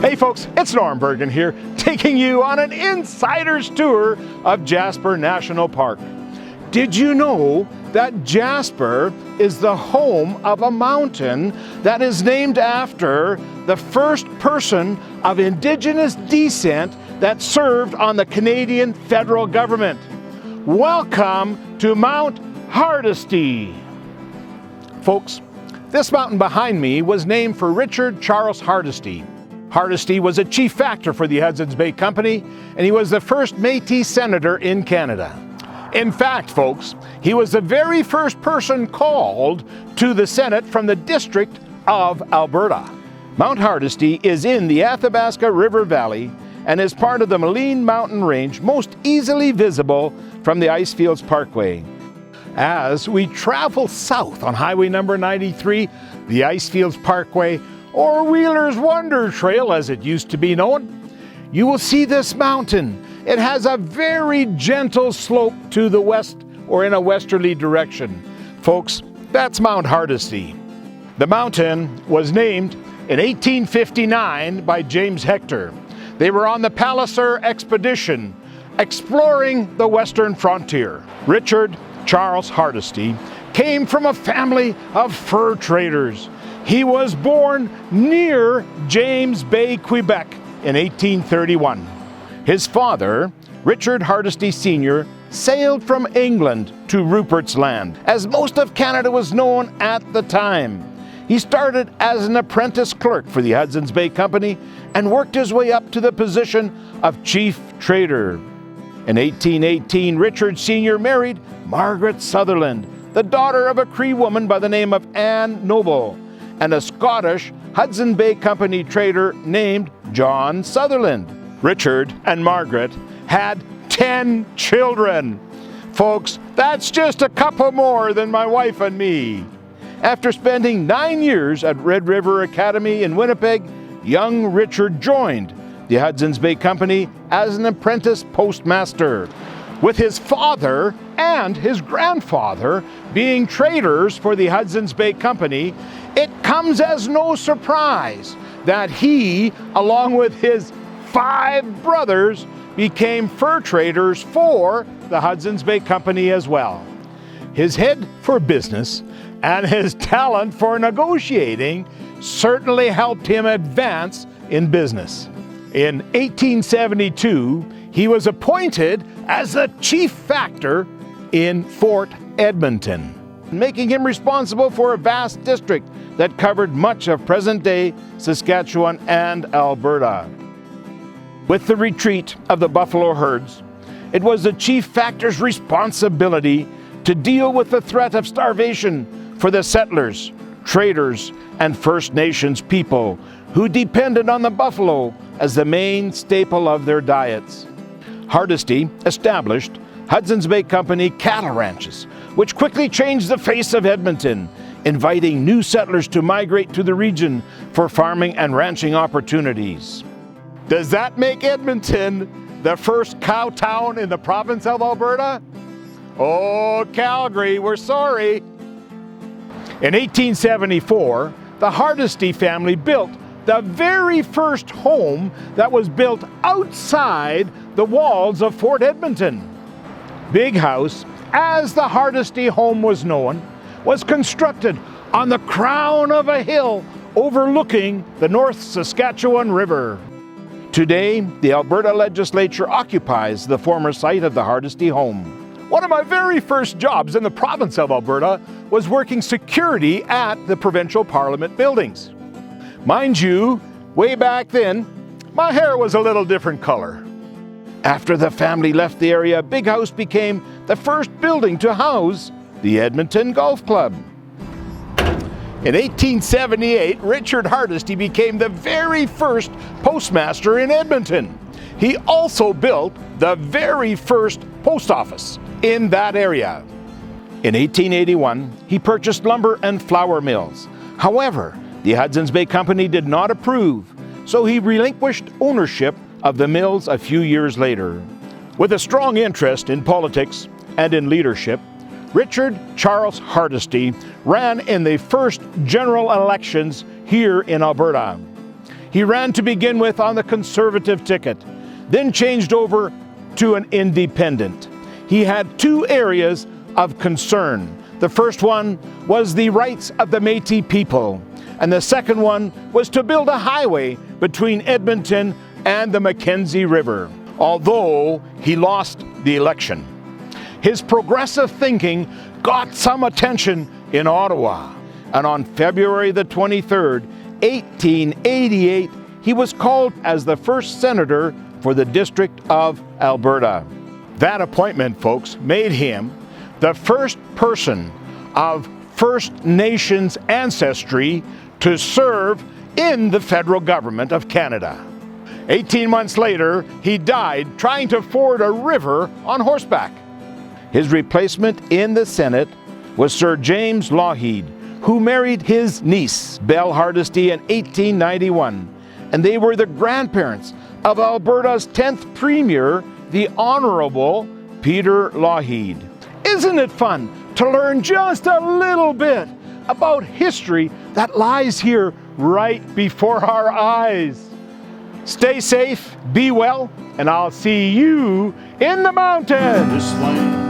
Hey folks, it's Bergen here, taking you on an insider's tour of Jasper National Park. Did you know that Jasper is the home of a mountain that is named after the first person of Indigenous descent that served on the Canadian federal government? Welcome to Mount Hardisty. Folks, this mountain behind me was named for Richard Charles Hardesty. Hardesty was a chief factor for the Hudson's Bay Company, and he was the first Metis senator in Canada. In fact, folks, he was the very first person called to the Senate from the District of Alberta. Mount Hardisty is in the Athabasca River Valley and is part of the Moline Mountain Range, most easily visible from the Icefields Parkway. As we travel south on Highway number 93, the Icefields Parkway, or Wheeler's Wonder Trail as it used to be known, you will see this mountain. It has a very gentle slope to the west or in a westerly direction. Folks, that's Mount Hardisty. The mountain was named in 1859 by James Hector. They were on the Palliser expedition exploring the western frontier. Richard Charles Hardesty came from a family of fur traders. He was born near James Bay, Quebec in 1831. His father, Richard Hardesty Sr., sailed from England to Rupert's Land, as most of Canada was known at the time. He started as an apprentice clerk for the Hudson's Bay Company and worked his way up to the position of chief trader. In 1818, Richard Sr. married Margaret Sutherland, the daughter of a Cree woman by the name of Anne Noble, and a Scottish Hudson's Bay Company trader named John Sutherland. Richard and Margaret had 10 children. Folks, that's just a couple more than my wife and me. After spending 9 years at Red River Academy in Winnipeg, young Richard joined the Hudson's Bay Company as an apprentice postmaster, with his father and his grandfather being traders for the Hudson's Bay Company. It comes as no surprise that he, along with his 5 brothers, became fur traders for the Hudson's Bay Company as well. His head for business and his talent for negotiating certainly helped him advance in business. In 1872, he was appointed as the chief factor in Fort Edmonton, making him responsible for a vast district that covered much of present-day Saskatchewan and Alberta. With the retreat of the buffalo herds, it was the chief factor's responsibility to deal with the threat of starvation for the settlers, traders, and First Nations people who depended on the buffalo as the main staple of their diets. Hardesty established Hudson's Bay Company cattle ranches, which quickly changed the face of Edmonton, inviting new settlers to migrate to the region for farming and ranching opportunities. Does that make Edmonton the first cow town in the province of Alberta? Oh, Calgary, we're sorry. In 1874, the Hardesty family built the very first home that was built outside the walls of Fort Edmonton. Big House, as the Hardesty home was known, was constructed on the crown of a hill overlooking the North Saskatchewan River. Today, the Alberta legislature occupies the former site of the Hardesty home. One of my very first jobs in the province of Alberta was working security at the Provincial Parliament buildings. Mind you, way back then, my hair was a little different color. After the family left the area, Big House became the first building to house the Edmonton Golf Club. In 1878, Richard Hardesty became the very first postmaster in Edmonton. He also built the very first post office in that area. In 1881, he purchased lumber and flour mills. However, the Hudson's Bay Company did not approve, so he relinquished ownership of the mills a few years later. With a strong interest in politics and in leadership, Richard Charles Hardesty ran in the first general elections here in Alberta. He ran to begin with on the Conservative ticket, then changed over to an Independent. He had two areas of concern. The first one was the rights of the Metis people, and the second one was to build a highway between Edmonton and the Mackenzie River, although he lost the election. His progressive thinking got some attention in Ottawa, and on February the 23rd, 1888, he was called as the first senator for the District of Alberta. That appointment, folks, made him the first person of First Nations ancestry to serve in the federal government of Canada. 18 months later, he died trying to ford a river on horseback. His replacement in the Senate was Sir James Lougheed, who married his niece, Belle Hardesty, in 1891, and they were the grandparents of Alberta's 10th Premier, the Honourable Peter Lougheed. Isn't it fun to learn just a little bit about history that lies here right before our eyes? Stay safe, be well, and I'll see you in the mountains.